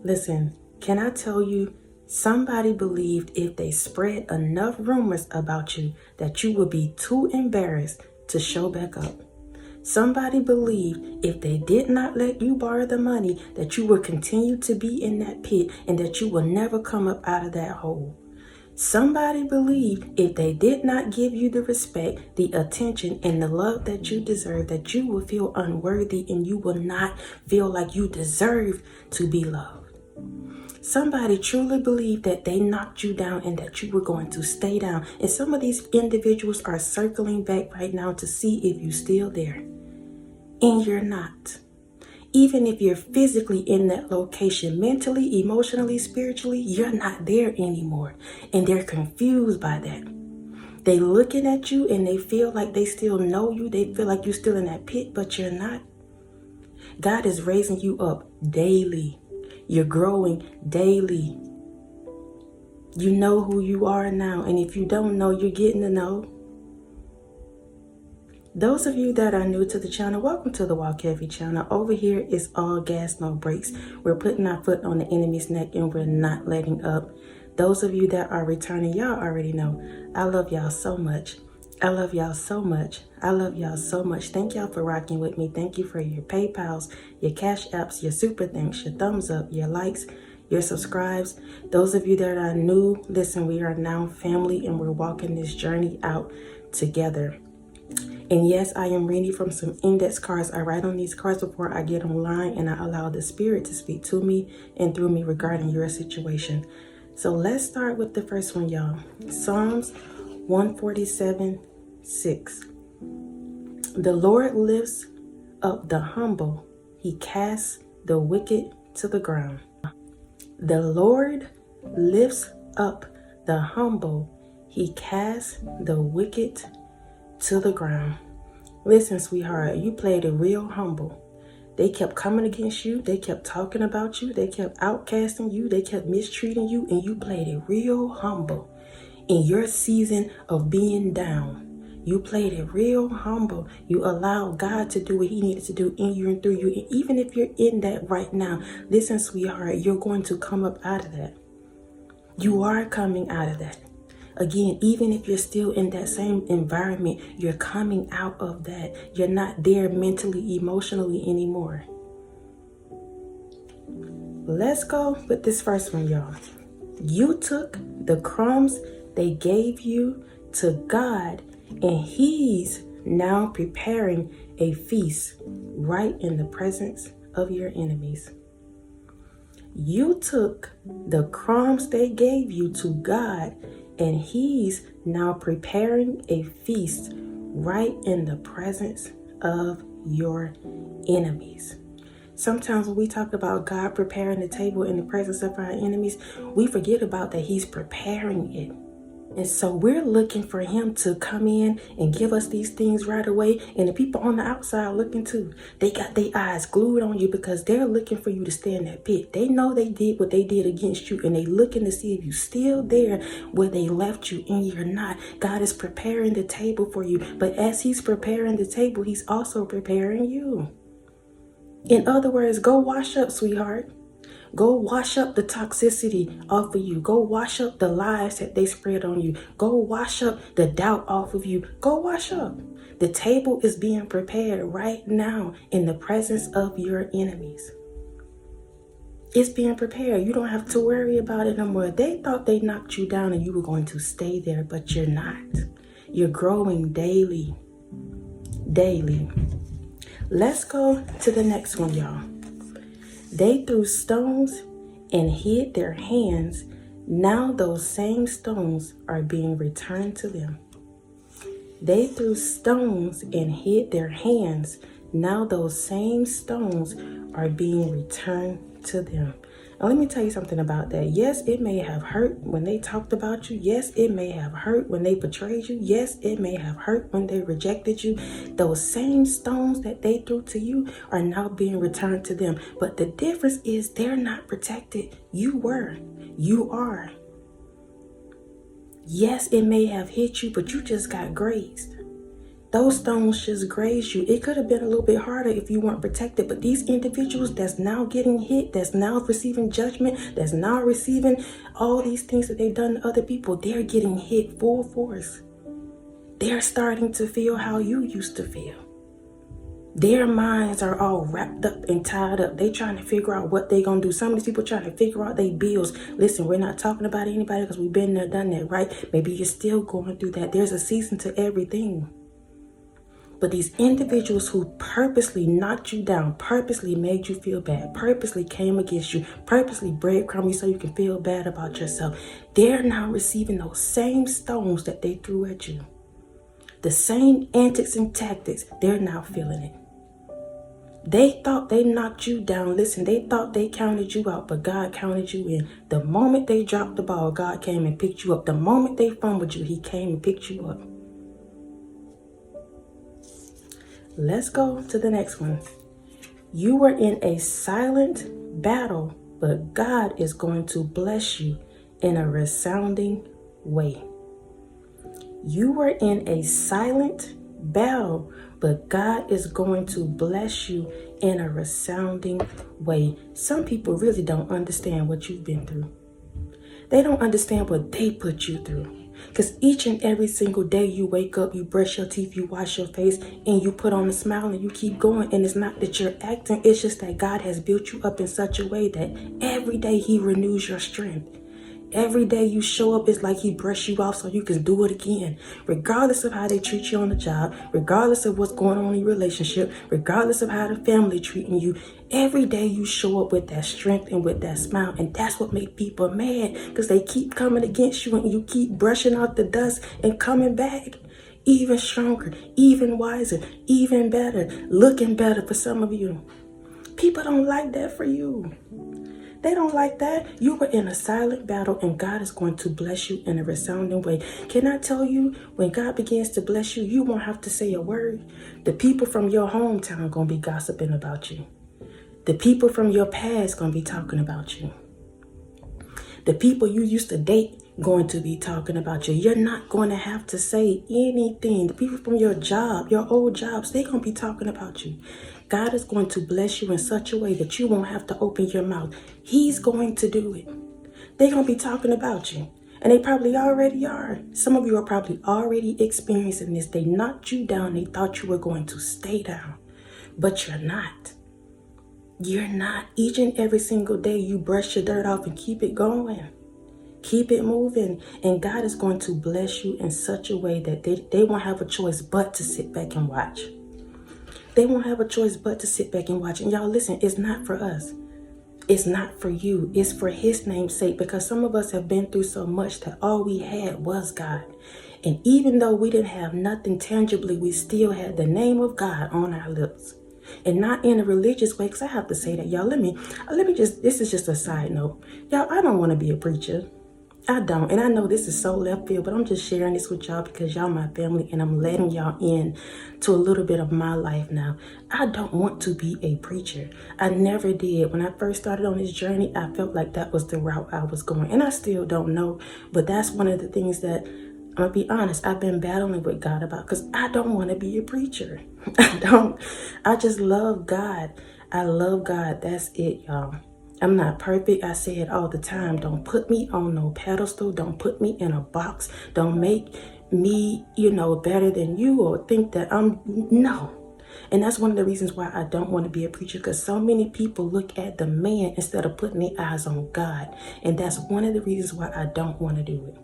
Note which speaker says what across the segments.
Speaker 1: Listen, can I tell you, somebody believed if they spread enough rumors about you that you would be too embarrassed to show back up. Somebody believed if they did not let you borrow the money that you would continue to be in that pit and that you will never come up out of that hole. Somebody believed if they did not give you the respect, the attention, and the love that you deserve, that you will feel unworthy and you will not feel like you deserve to be loved. Somebody truly believed that they knocked you down and that you were going to stay down. And some of these individuals are circling back right now to see if you're still there. And you're not. Even if you're physically in that location, mentally, emotionally, spiritually, you're not there anymore. And they're confused by that. They looking at you and they feel like they still know you. They feel like you're still in that pit, but you're not. God is raising you up daily. You're growing daily. You know who you are now. And if you don't know, you're getting to know. Those of you that are new to the channel, welcome to the Walk Heavy channel. Over here is all gas, no brakes. We're putting our foot on the enemy's neck and we're not letting up. Those of you that are returning, y'all already know. I love y'all so much. I love y'all so much. I love y'all so much. Thank y'all for rocking with me. Thank you for your PayPals, your Cash Apps, your super thanks, your thumbs up, your likes, your subscribes. Those of you that are new, listen, we are now family and we're walking this journey out together. And yes, I am reading from some index cards. I write on these cards before I get online and I allow the Spirit to speak to me and through me regarding your situation. So let's start with the first one, y'all. Psalms 147:6. The Lord lifts up the humble. He casts the wicked to the ground. The Lord lifts up the humble. He casts the wicked to the ground. Listen, sweetheart, you played it real humble. They kept coming against you. They kept talking about you. They kept outcasting you. They kept mistreating you. And you played it real humble. In your season of being down, you played it real humble. You allowed God to do what he needed to do in you and through you. And even if you're in that right now, listen, sweetheart, you're going to come up out of that. You are coming out of that. Again, even if you're still in that same environment, you're coming out of that. You're not there mentally, emotionally anymore. Let's go with this first one, y'all. You took the crumbs they gave you to God, and he's now preparing a feast right in the presence of your enemies. You took the crumbs they gave you to God, and he's now preparing a feast right in the presence of your enemies. Sometimes when we talk about God preparing the table in the presence of our enemies, we forget about that he's preparing it. And so we're looking for him to come in and give us these things right away. And the people on the outside looking too. They got their eyes glued on you because they're looking for you to stay in that pit. They know they did what they did against you. And they looking to see if you're still there where they left you and you're not. God is preparing the table for you. But as he's preparing the table, he's also preparing you. In other words, go wash up, sweetheart. Go wash up the toxicity off of you. Go wash up the lies that they spread on you. Go wash up the doubt off of you. Go wash up. The table is being prepared right now in the presence of your enemies. It's being prepared. You don't have to worry about it no more. They thought they knocked you down and you were going to stay there, but you're not. You're growing daily. Daily. Let's go to the next one, y'all. They threw stones and hid their hands. Now those same stones are being returned to them. They threw stones and hid their hands. Now those same stones are being returned to them. Now let me tell you something about that. Yes, it may have hurt when they talked about you. Yes, it may have hurt when they betrayed you. Yes, it may have hurt when they rejected you. Those same stones that they threw to you are now being returned to them. But the difference is they're not protected. You were. You are. Yes, it may have hit you, but you just got grazed. Those stones just grazed you. It could have been a little bit harder if you weren't protected, but these individuals that's now getting hit, that's now receiving judgment, that's now receiving all these things that they've done to other people, they're getting hit full force. They're starting to feel how you used to feel. Their minds are all wrapped up and tied up. They trying to figure out what they gonna do. Some of these people trying to figure out their bills. Listen, we're not talking about anybody because we've been there, done that, right? Maybe you're still going through that. There's a season to everything. But these individuals who purposely knocked you down, purposely made you feel bad, purposely came against you, purposely breadcrumb you so you can feel bad about yourself, they're now receiving those same stones that they threw at you. The same antics and tactics, they're now feeling it. They thought they knocked you down. Listen, they thought they counted you out, but God counted you in. The moment they dropped the ball, God came and picked you up. The moment they fumbled you, he came and picked you up. Let's go to the next one. You were in a silent battle, but God is going to bless you in a resounding way. You were in a silent battle, but God is going to bless you in a resounding way. Some people really don't understand what you've been through. They don't understand what they put you through. Because each and every single day you wake up, you brush your teeth, you wash your face, and you put on a smile and you keep going. And it's not that you're acting, it's just that God has built you up in such a way that every day he renews your strength. Every day you show up, it's like he brushed you off so you can do it again. Regardless of how they treat you on the job, regardless of what's going on in your relationship, regardless of how the family treating you, every day you show up with that strength and with that smile. And that's what makes people mad, because they keep coming against you and you keep brushing out the dust and coming back. Even stronger, even wiser, even better, looking better for some of you. People don't like that for you. They don't like that. You were in a silent battle and God is going to bless you in a resounding way. Can I tell you, when God begins to bless you, you won't have to say a word. The people from your hometown going to be gossiping about you. The people from your past going to be talking about you. The people you used to date going to be talking about you. You're not going to have to say anything. The people from your job, your old jobs, they're going to be talking about you. God is going to bless you in such a way that you won't have to open your mouth. He's going to do it. They're going to be talking about you. And they probably already are. Some of you are probably already experiencing this. They knocked you down. They thought you were going to stay down. But you're not. You're not. Each and every single day you brush your dirt off and keep it going. Keep it moving. And God is going to bless you in such a way that they won't have a choice but to sit back and watch. They won't have a choice but to sit back and watch. And y'all, listen, it's not for us. It's not for you. It's for his name's sake, because some of us have been through so much that all we had was God. And even though we didn't have nothing tangibly, we still had the name of God on our lips. And not in a religious way, because I have to say that, y'all. Let me just, this is just a side note. Y'all, I don't want to be a preacher. I don't. And I know this is so left field, but I'm just sharing this with y'all because y'all my family and I'm letting y'all in to a little bit of my life now. I don't want to be a preacher. I never did. When I first started on this journey, I felt like that was the route I was going. And I still don't know, but that's one of the things that, I'm going to be honest, I've been battling with God about, because I don't want to be a preacher. I just love God. I love God. That's it, y'all. I'm not perfect. I say it all the time. Don't put me on no pedestal. Don't put me in a box. Don't make me, better than you or think that no. And that's one of the reasons why I don't want to be a preacher, because so many people look at the man instead of putting their eyes on God. And that's one of the reasons why I don't want to do it.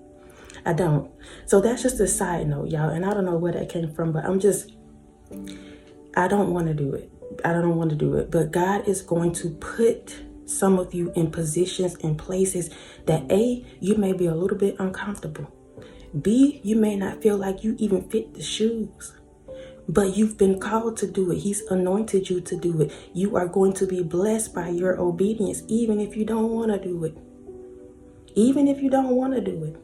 Speaker 1: I don't. So that's just a side note, y'all. And I don't know where that came from, but I don't want to do it. I don't want to do it. But God is going to put some of you in positions and places that A, you may be a little bit uncomfortable. B, you may not feel like you even fit the shoes. But you've been called to do it. He's anointed you to do it. You are going to be blessed by your obedience, even if you don't want to do it. Even if you don't want to do it.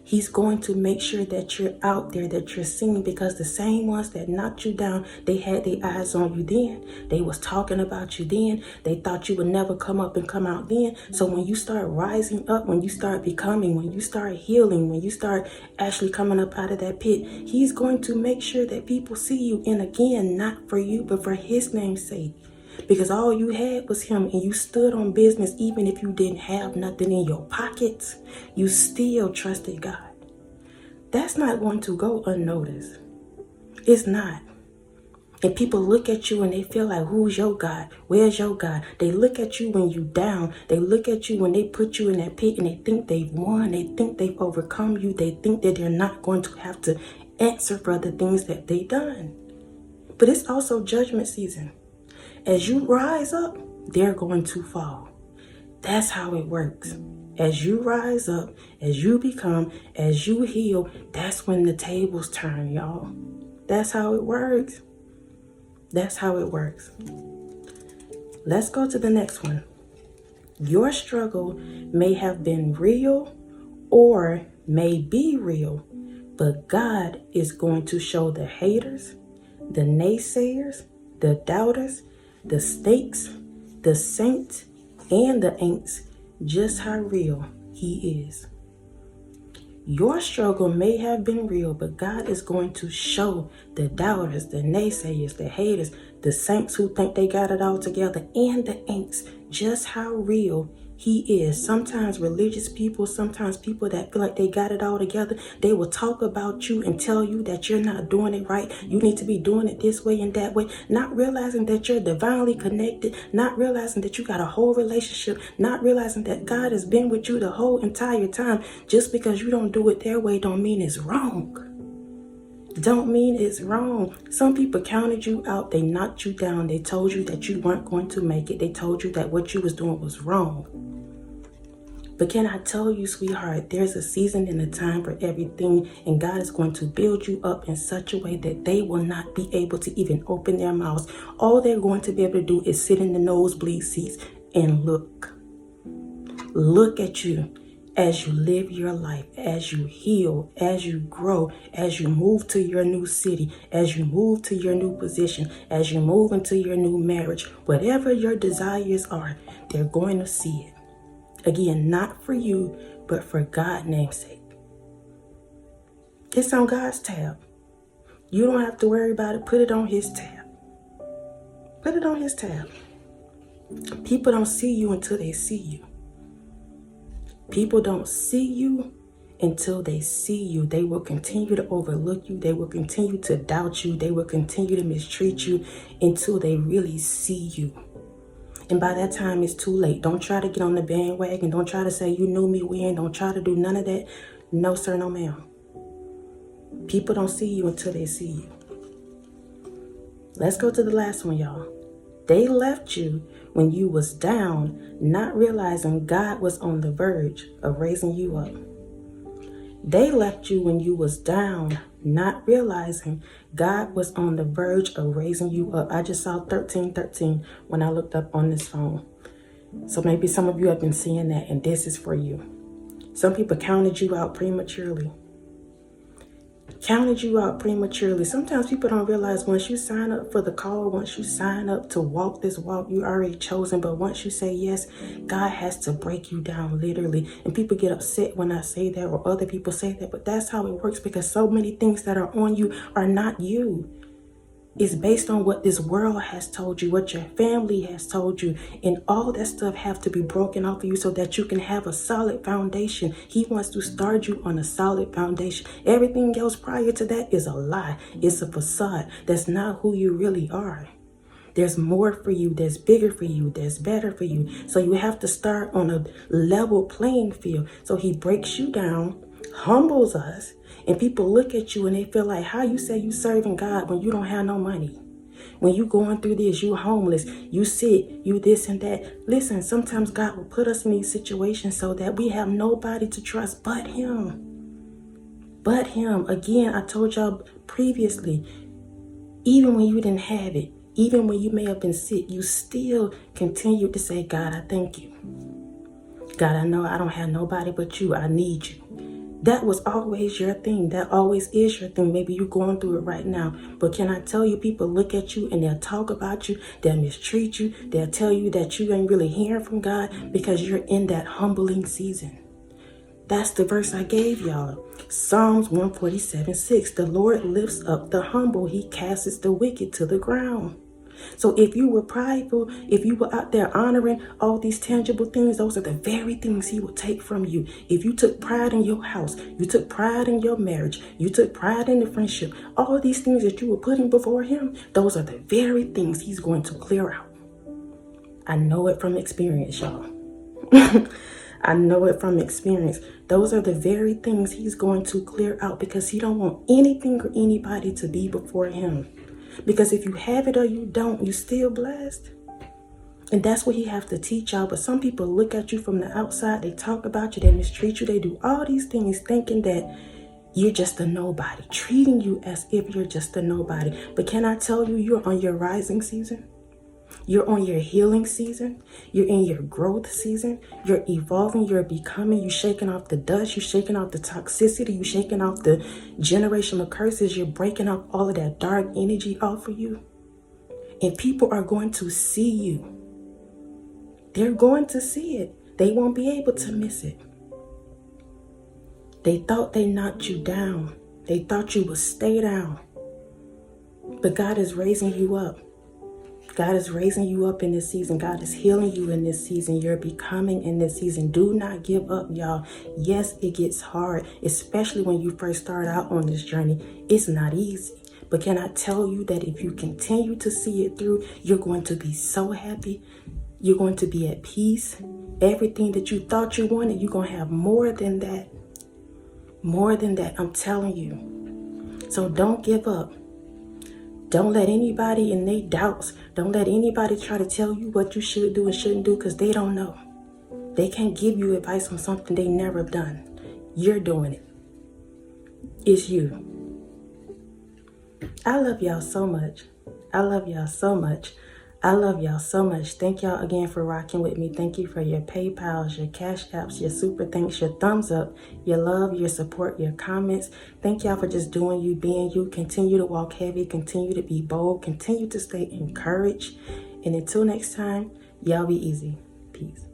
Speaker 1: He's going to make sure that you're out there, that you're seen, because the same ones that knocked you down, they had their eyes on you then. They was talking about you then. They thought you would never come up and come out then. So when you start rising up, when you start becoming, when you start healing, when you start actually coming up out of that pit, he's going to make sure that people see you. And again, not for you, but for his name's sake. Because all you had was him, and you stood on business. Even if you didn't have nothing in your pockets, you still trusted God. That's not going to go unnoticed. It's not. And people look at you and they feel like, who's your God? Where's your God? They look at you when you down. They look at you when they put you in that pit and they think they've won. They think they've overcome you. They think that they're not going to have to answer for the things that they've done. But it's also judgment season. As you rise up, they're going to fall. That's how it works. As you rise up, as you become, as you heal, that's when the tables turn, y'all. That's how it works. That's how it works. Let's go to the next one. Your struggle may have been real or may be real, but God is going to show the haters, the naysayers, the doubters, the stakes, the saints, and the ain'ts just how real he is. Your struggle may have been real, but God is going to show the doubters, the naysayers, the haters, the saints who think they got it all together, and the ain'ts just how real he is. Sometimes religious people, sometimes people that feel like they got it all together, they will talk about you and tell you that you're not doing it right. You need to be doing it this way and that way, not realizing that you're divinely connected, not realizing that you got a whole relationship, not realizing that God has been with you the whole entire time. Just because you don't do it their way don't mean it's wrong. Don't mean it's wrong. Some people counted you out. They knocked you down. They told you that you weren't going to make it. They told you that what you was doing was wrong. But can I tell you, sweetheart, there's a season and a time for everything, and God is going to build you up in such a way that they will not be able to even open their mouths. All they're going to be able to do is sit in the nosebleed seats and look. Look at you as you live your life, as you heal, as you grow, as you move to your new city, as you move to your new position, as you move into your new marriage. Whatever your desires are, they're going to see it. Again, not for you, but for God's name's sake. It's on God's tab. You don't have to worry about it. Put it on his tab. Put it on his tab. People don't see you until they see you. People don't see you until they see you. They will continue to overlook you. They will continue to doubt you. They will continue to mistreat you until they really see you. And by that time, it's too late. Don't try to get on the bandwagon. Don't try to say you knew me when. Don't try to do none of that. No, sir, no, ma'am. People don't see you until they see you. Let's go to the last one, y'all. They left you when you was down, not realizing God was on the verge of raising you up. They left you when you was down, not realizing God was on the verge of raising you up. I just saw 1313 when I looked up on this phone. So maybe some of you have been seeing that, and this is for you. Some people counted you out prematurely. Counted you out prematurely. Sometimes people don't realize once you sign up for the call, once you sign up to walk this walk, you already chosen. But once you say yes, God has to break you down literally. And people get upset when I say that, or other people say that. But that's how it works, because so many things that are on you are not you. It's based on what this world has told you, what your family has told you, and all that stuff have to be broken off of you so that you can have a solid foundation. He wants to start you on a solid foundation. Everything else prior to that is a lie. It's a facade. That's not who you really are. There's more for you. There's bigger for you. There's better for you. So you have to start on a level playing field. So he breaks you down, humbles us, and people look at you and they feel like, how you say you serving God when you don't have no money? When you going through this, you homeless, you sick, you this and that. Listen, sometimes God will put us in these situations so that we have nobody to trust but him. But him. Again, I told y'all previously, even when you didn't have it, even when you may have been sick, you still continue to say, God, I thank you. God, I know I don't have nobody but you. I need you. That was always your thing. That always is your thing. Maybe you're going through it right now. But can I tell you, people look at you and they'll talk about you. They'll mistreat you. They'll tell you that you ain't really hearing from God because you're in that humbling season. That's the verse I gave y'all. Psalms 147:6. The Lord lifts up the humble. He casts the wicked to the ground. So if you were prideful, if you were out there honoring all these tangible things, those are the very things he will take from you. If you took pride in your house, you took pride in your marriage, you took pride in the friendship, all these things that you were putting before him, those are the very things he's going to clear out. I know it from experience, y'all. I know it from experience. Those are the very things he's going to clear out because he don't want anything or anybody to be before him. Because if you have it or you don't, you still blessed. And that's what he have to teach y'all. But some people look at you from the outside. They talk about you. They mistreat you. They do all these things thinking that you're just a nobody. Treating you as if you're just a nobody. But can I tell you, you're on your rising season. You're on your healing season. You're in your growth season. You're evolving. You're becoming. You're shaking off the dust. You're shaking off the toxicity. You're shaking off the generational curses. You're breaking off all of that dark energy off of you. And people are going to see you. They're going to see it. They won't be able to miss it. They thought they knocked you down. They thought you would stay down. But God is raising you up. God is raising you up in this season. God is healing you in this season. You're becoming in this season. Do not give up, y'all. Yes, it gets hard, especially when you first start out on this journey. It's not easy. But can I tell you that if you continue to see it through, you're going to be so happy. You're going to be at peace. Everything that you thought you wanted, you're going to have more than that. More than that, I'm telling you. So don't give up. Don't let anybody in their doubts, don't let anybody try to tell you what you should do and shouldn't do because they don't know. They can't give you advice on something they never done. You're doing it. It's you. I love y'all so much. I love y'all so much. I love y'all so much. Thank y'all again for rocking with me. Thank you for your PayPals, your Cash Apps, your super thanks, your thumbs up, your love, your support, your comments. Thank y'all for just doing you, being you. Continue to walk heavy. Continue to be bold. Continue to stay encouraged. And until next time, y'all be easy. Peace.